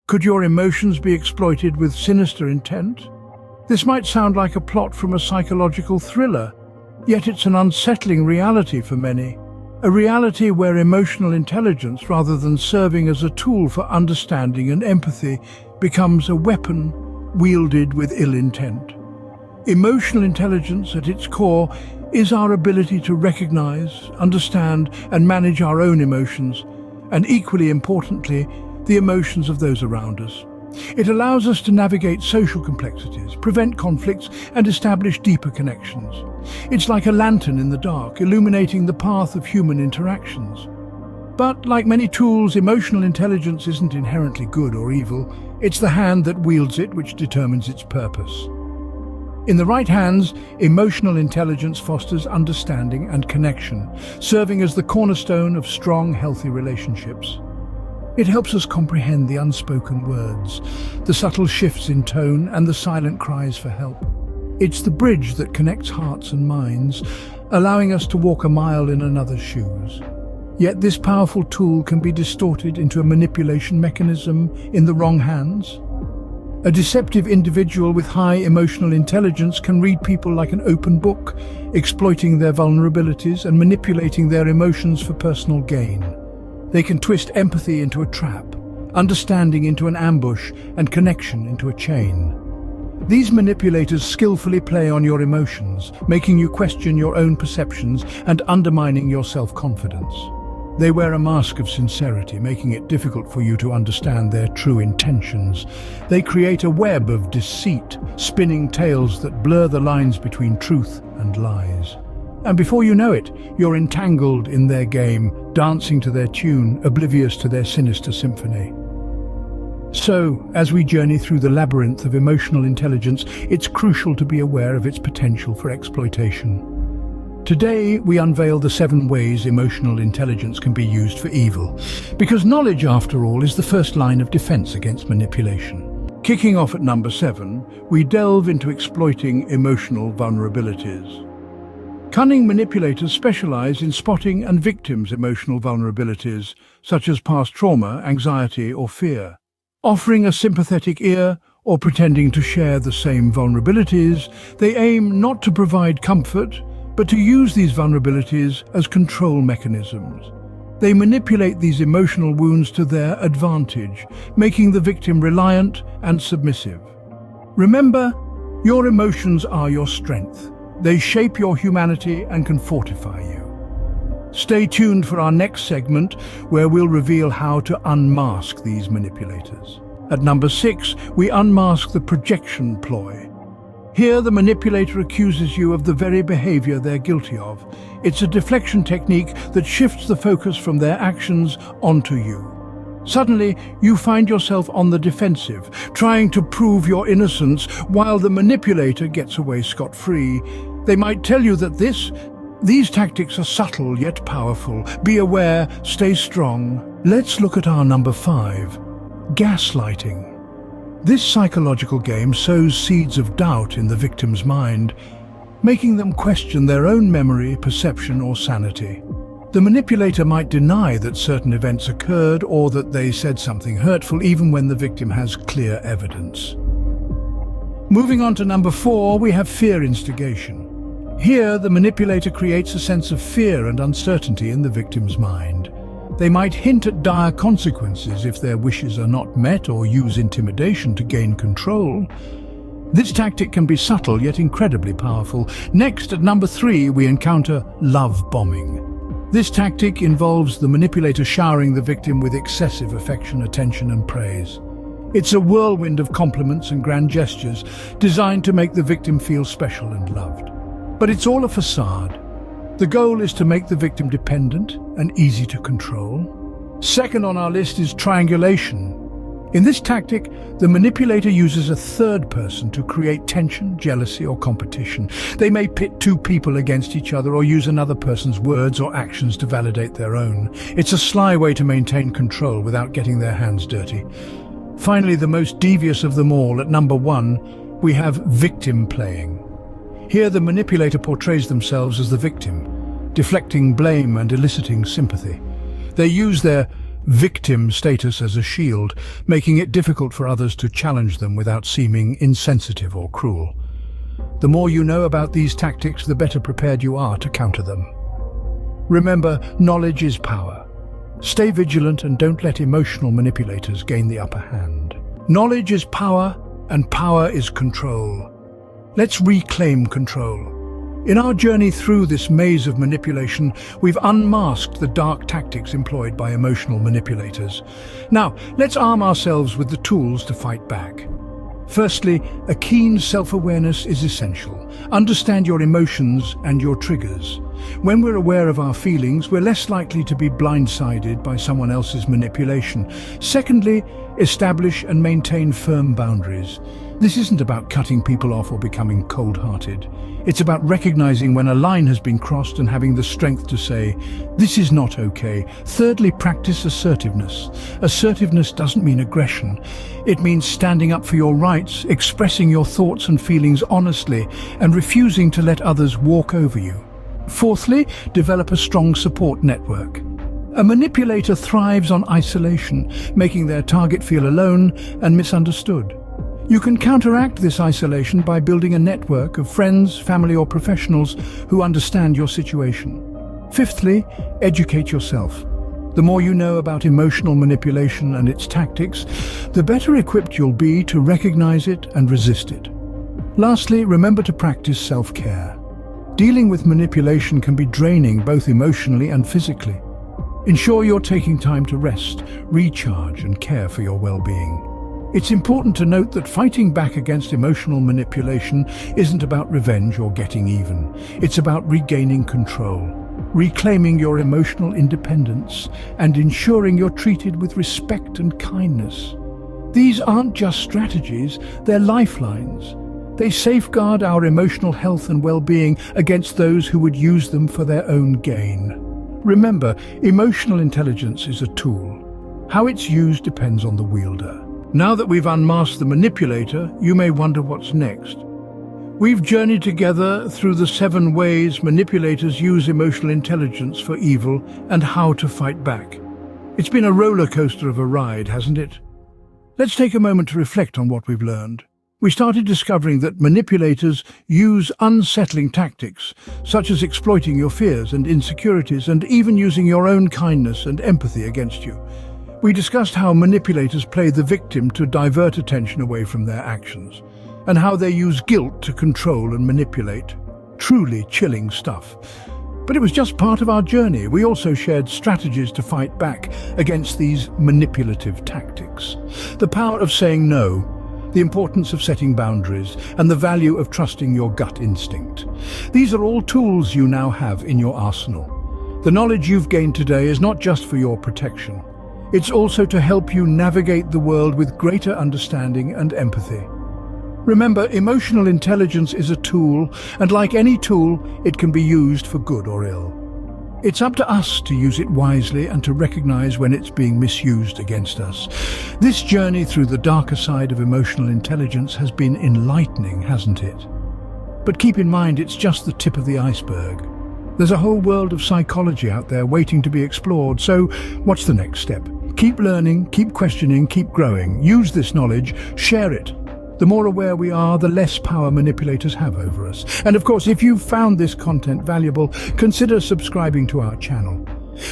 Could your emotions be exploited with sinister intent? This might sound like a plot from a psychological thriller, yet it's an unsettling reality for many. A reality where emotional intelligence, rather than serving as a tool for understanding and empathy, becomes a weapon wielded with ill intent. Emotional intelligence, at its core, is our ability to recognize, understand, and manage our own emotions, and equally importantly, the emotions of those around us. It allows us to navigate social complexities, prevent conflicts, and establish deeper connections. It's like a lantern in the dark, illuminating the path of human interactions. But like many tools, emotional intelligence isn't inherently good or evil. It's the hand that wields it which determines its purpose. In the right hands, emotional intelligence fosters understanding and connection, serving as the cornerstone of strong, healthy relationships. It helps us comprehend the unspoken words, the subtle shifts in tone, and the silent cries for help. It's the bridge that connects hearts and minds, allowing us to walk a mile in another's shoes. Yet this powerful tool can be distorted into a manipulation mechanism in the wrong hands. A deceptive individual with high emotional intelligence can read people like an open book, exploiting their vulnerabilities and manipulating their emotions for personal gain. They can twist empathy into a trap, understanding into an ambush, and connection into a chain. These manipulators skillfully play on your emotions, making you question your own perceptions and undermining your self-confidence. They wear a mask of sincerity, making it difficult for you to understand their true intentions. They create a web of deceit, spinning tales that blur the lines between truth and lies. And before you know it, you're entangled in their game, dancing to their tune, oblivious to their sinister symphony. So, as we journey through the labyrinth of emotional intelligence, it's crucial to be aware of its potential for exploitation. Today, we unveil the 7 ways emotional intelligence can be used for evil, because knowledge, after all, is the first line of defense against manipulation. Kicking off at number 7, we delve into exploiting emotional vulnerabilities. Cunning manipulators specialize in spotting and victims' emotional vulnerabilities, such as past trauma, anxiety, or fear. Offering a sympathetic ear or pretending to share the same vulnerabilities, they aim not to provide comfort, but to use these vulnerabilities as control mechanisms. They manipulate these emotional wounds to their advantage, making the victim reliant and submissive. Remember, your emotions are your strength. They shape your humanity and can fortify you. Stay tuned for our next segment, where we'll reveal how to unmask these manipulators. At number 6, we unmask the projection ploy. Here, the manipulator accuses you of the very behavior they're guilty of. It's a deflection technique that shifts the focus from their actions onto you. Suddenly, you find yourself on the defensive, trying to prove your innocence while the manipulator gets away scot-free. They might tell you that these tactics are subtle yet powerful. Be aware, stay strong. Let's look at our number 5, gaslighting. This psychological game sows seeds of doubt in the victim's mind, making them question their own memory, perception, or sanity. The manipulator might deny that certain events occurred or that they said something hurtful, even when the victim has clear evidence. Moving on to number 4, we have fear instigation. Here, the manipulator creates a sense of fear and uncertainty in the victim's mind. They might hint at dire consequences if their wishes are not met, or use intimidation to gain control. This tactic can be subtle yet incredibly powerful. Next, at number 3, we encounter love bombing. This tactic involves the manipulator showering the victim with excessive affection, attention, and praise. It's a whirlwind of compliments and grand gestures designed to make the victim feel special and loved. But it's all a facade. The goal is to make the victim dependent and easy to control. Second on our list is triangulation. In this tactic, the manipulator uses a third person to create tension, jealousy, or competition. They may pit 2 people against each other or use another person's words or actions to validate their own. It's a sly way to maintain control without getting their hands dirty. Finally, the most devious of them all, at number 1, we have victim playing. Here, the manipulator portrays themselves as the victim, deflecting blame and eliciting sympathy. They use their victim status as a shield, making it difficult for others to challenge them without seeming insensitive or cruel. The more you know about these tactics, the better prepared you are to counter them. Remember, knowledge is power. Stay vigilant and don't let emotional manipulators gain the upper hand. Knowledge is power, and power is control. Let's reclaim control. In our journey through this maze of manipulation, we've unmasked the dark tactics employed by emotional manipulators. Now, let's arm ourselves with the tools to fight back. Firstly, a keen self-awareness is essential. Understand your emotions and your triggers. When we're aware of our feelings, we're less likely to be blindsided by someone else's manipulation. Secondly, establish and maintain firm boundaries. This isn't about cutting people off or becoming cold-hearted. It's about recognizing when a line has been crossed and having the strength to say, "This is not okay." Thirdly, practice assertiveness. Assertiveness doesn't mean aggression. It means standing up for your rights, expressing your thoughts and feelings honestly, and refusing to let others walk over you. Fourthly, develop a strong support network. A manipulator thrives on isolation, making their target feel alone and misunderstood. You can counteract this isolation by building a network of friends, family or professionals who understand your situation. Fifthly, educate yourself. The more you know about emotional manipulation and its tactics, the better equipped you'll be to recognize it and resist it. Lastly, remember to practice self-care. Dealing with manipulation can be draining both emotionally and physically. Ensure you're taking time to rest, recharge and care for your well-being. It's important to note that fighting back against emotional manipulation isn't about revenge or getting even. It's about regaining control, reclaiming your emotional independence, and ensuring you're treated with respect and kindness. These aren't just strategies, they're lifelines. They safeguard our emotional health and well-being against those who would use them for their own gain. Remember, emotional intelligence is a tool. How it's used depends on the wielder. Now that we've unmasked the manipulator, you may wonder what's next. We've journeyed together through the 7 ways manipulators use emotional intelligence for evil and how to fight back. It's been a roller coaster of a ride, hasn't it? Let's take a moment to reflect on what we've learned. We started discovering that manipulators use unsettling tactics, such as exploiting your fears and insecurities and even using your own kindness and empathy against you. We discussed how manipulators play the victim to divert attention away from their actions, and how they use guilt to control and manipulate. Truly chilling stuff. But it was just part of our journey. We also shared strategies to fight back against these manipulative tactics. The power of saying no, the importance of setting boundaries, and the value of trusting your gut instinct. These are all tools you now have in your arsenal. The knowledge you've gained today is not just for your protection. It's also to help you navigate the world with greater understanding and empathy. Remember, emotional intelligence is a tool, and like any tool, it can be used for good or ill. It's up to us to use it wisely and to recognize when it's being misused against us. This journey through the darker side of emotional intelligence has been enlightening, hasn't it? But keep in mind, it's just the tip of the iceberg. There's a whole world of psychology out there waiting to be explored, so what's the next step? Keep learning, keep questioning, keep growing. Use this knowledge, share it. The more aware we are, the less power manipulators have over us. And of course, if you've found this content valuable, consider subscribing to our channel.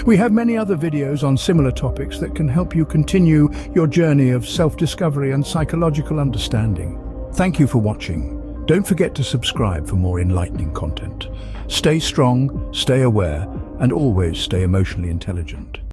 We have many other videos on similar topics that can help you continue your journey of self-discovery and psychological understanding. Thank you for watching. Don't forget to subscribe for more enlightening content. Stay strong, stay aware, and always stay emotionally intelligent.